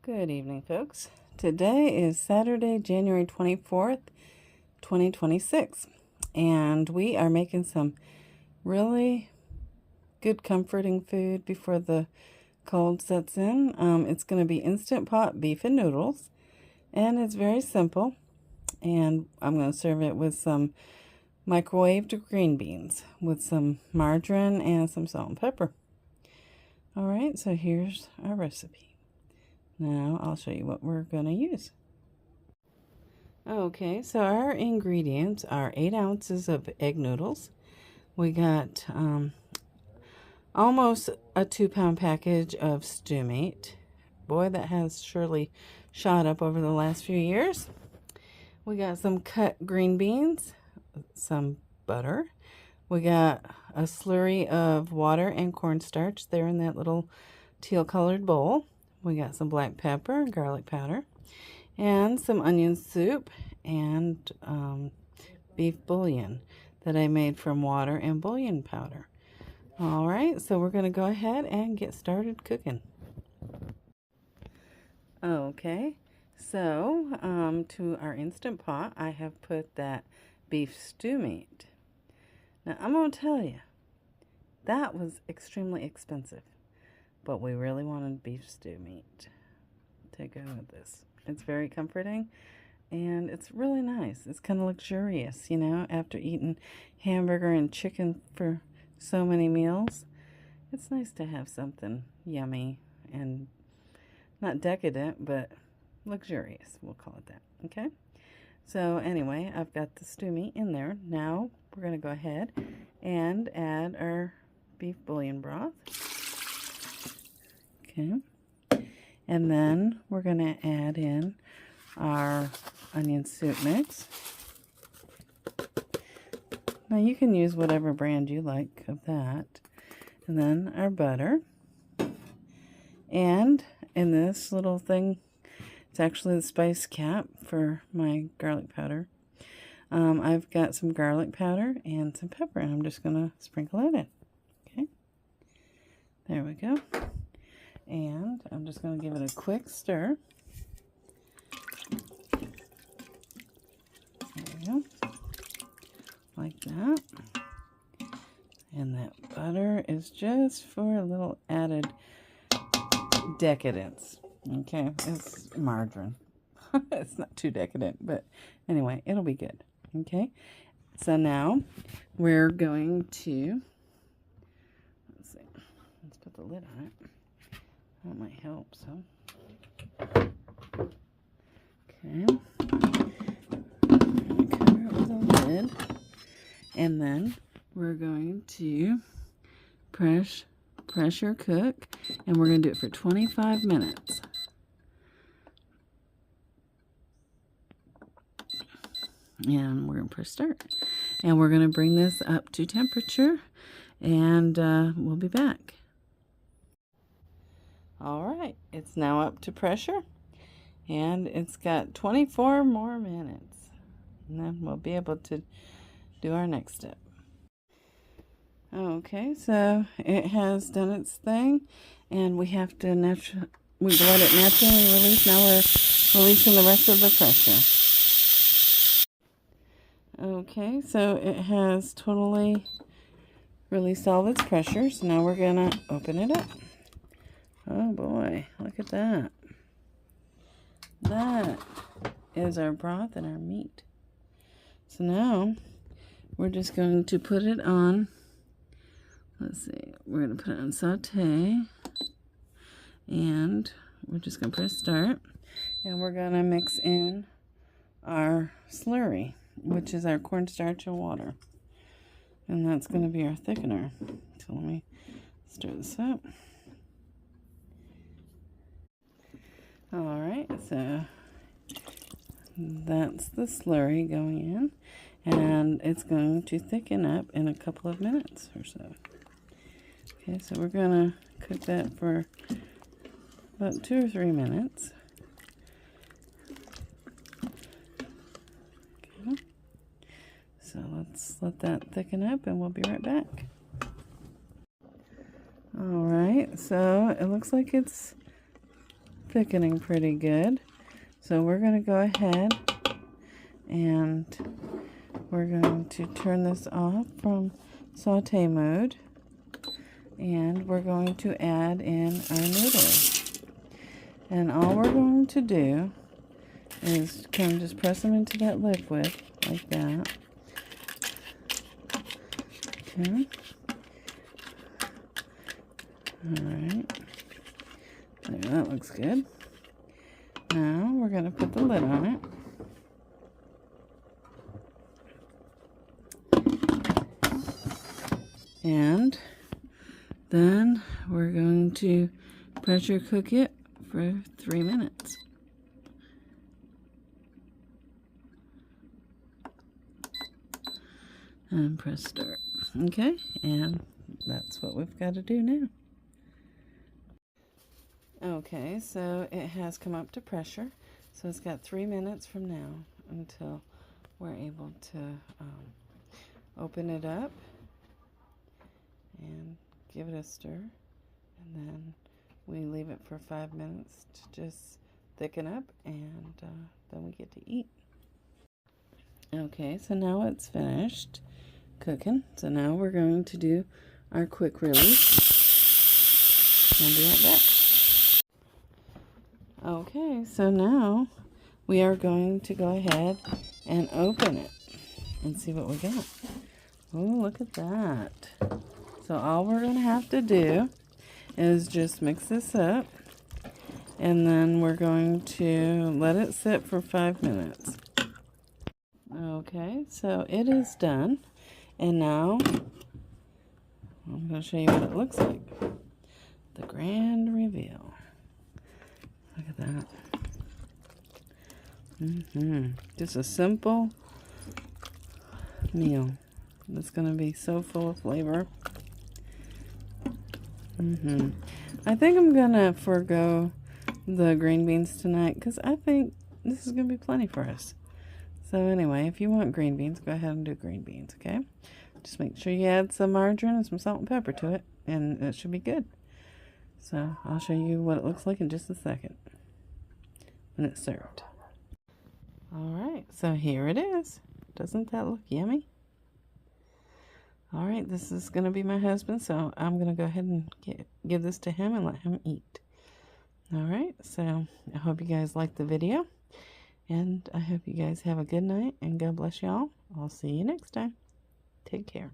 Good evening, folks. Today is Saturday, January 24th, 2026, and we are making some really good comforting food before the cold sets in. It's going to be Instant Pot beef and noodles, and it's very simple, and I'm going to serve it with some microwaved green beans with some margarine and some salt and pepper. All right, so here's our recipe. Now I'll show you what we're going to use. Okay, so our ingredients are 8 ounces of egg noodles. We got almost a 2-pound package of stew meat. Boy, that has surely shot up over the last few years. We got some cut green beans, some butter. We got a slurry of water and cornstarch there in that little teal colored bowl. We got some black pepper, garlic powder, and some onion soup and beef bouillon that I made from water and bouillon powder. All right, so we're going to go ahead and get started cooking. Okay, so to our Instant Pot, I have put that beef stew meat. Now, I'm going to tell you, that was extremely expensive. But we really wanted beef stew meat to go with this. It's very comforting, and it's really nice. It's kind of luxurious, you know, after eating hamburger and chicken for so many meals. It's nice to have something yummy and not decadent, but luxurious. We'll call it that, okay? So anyway, I've got the stew meat in there. Now we're going to go ahead and add our beef bouillon broth. Okay, and then we're going to add in our onion soup mix. Now you can use whatever brand you like of that. And then our butter. And in this little thing, it's actually the spice cap for my garlic powder. I've got some garlic powder and some pepper, and I'm just going to sprinkle it in. Okay, there we go. And I'm just going to give it a quick stir. There we go. Like that. And that butter is just for a little added decadence. Okay, it's margarine. It's not too decadent, but anyway, it'll be good. Okay, so now we're going to, let's put the lid on it. That might help, so. Okay. Cover it with a lid. And then we're going to pressure cook, and we're going to do it for 25 minutes. And we're going to press start. And we're going to bring this up to temperature, and we'll be back. All right, it's now up to pressure, and it's got 24 more minutes, and then we'll be able to do our next step. Okay, so it has done its thing, and we have to we let it naturally release. Now we're releasing the rest of the pressure. Okay, so it has totally released all of its pressure, so now we're gonna open it up. Oh boy, look at that. That is our broth and our meat. So now we're just going to put it on, let's see, we're going to put it on saute, and we're just going to press start, and we're going to mix in our slurry, which is our cornstarch and water, and that's going to be our thickener. So let me stir this up. Alright, so that's the slurry going in, and it's going to thicken up in a couple of minutes or so. Okay, so we're going to cook that for about 2 or 3 minutes. Okay, so let's let that thicken up, and we'll be right back. Alright, so it looks like it's thickening pretty good. So we're going to go ahead and we're going to turn this off from saute mode. And we're going to add in our noodles. And all we're going to do is kind of just press them into that liquid like that. Okay. Alright. There, that looks good. Now we're going to put the lid on it. And then we're going to pressure cook it for 3 minutes. And press start. Okay, and that's what we've got to do now. Okay, so it has come up to pressure. So it's got 3 minutes from now until we're able to open it up and give it a stir. And then we leave it for 5 minutes to just thicken up, and then we get to eat. Okay, so now it's finished cooking. So now we're going to do our quick release. I'll be right back. Okay, so now we are going to go ahead and open it and see what we got. Oh, look at that. So all we're going to have to do is just mix this up, and then we're going to let it sit for 5 minutes. Okay, so it is done. And now I'm going to show you what it looks like. The grand reveal. Look at that. Just a simple meal that's going to be so full of flavor. I think I'm going to forego the green beans tonight because I think this is going to be plenty for us. So anyway, if you want green beans, go ahead and do green beans, okay? Just make sure you add some margarine and some salt and pepper to it, and it should be good. So I'll show you what it looks like in just a second when it's served. Alright, so here it is. Doesn't that look yummy? Alright, this is going to be my husband, so I'm going to go ahead and give this to him and let him eat. Alright, so I hope you guys liked the video. And I hope you guys have a good night, and God bless y'all. I'll see you next time. Take care.